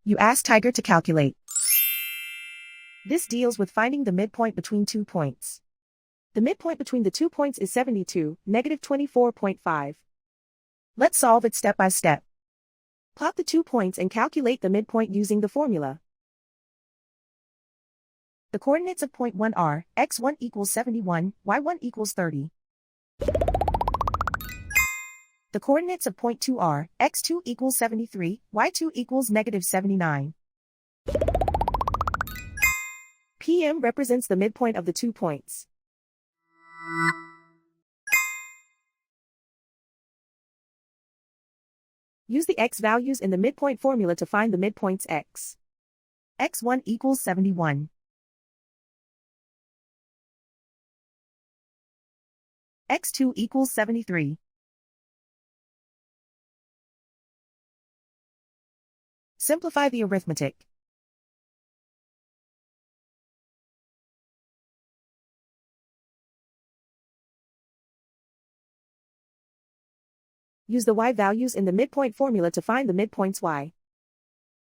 You ask Tiger to calculate. This deals with finding the midpoint between 2 points. The midpoint between the 2 points is 72, negative 24.5. Let's solve it step by step. Plot the 2 points and calculate the midpoint using the formula. The coordinates of point 1 are, x1 equals 71, y1 equals 30. The coordinates of point 2 are, x2 equals 73, y2 equals negative 79. PM represents the midpoint of the 2 points. Use the x values in the midpoint formula to find the midpoints x. x1 equals 71. x2 equals 73. Simplify the arithmetic. Use the y values in the midpoint formula to find the midpoints y.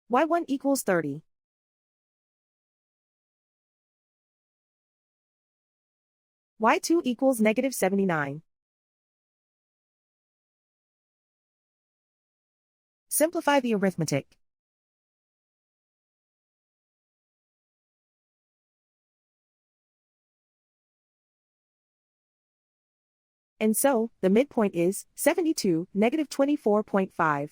y1 equals 30. y2 equals negative 79. Simplify the arithmetic. And so, the midpoint is 72, negative 24.5.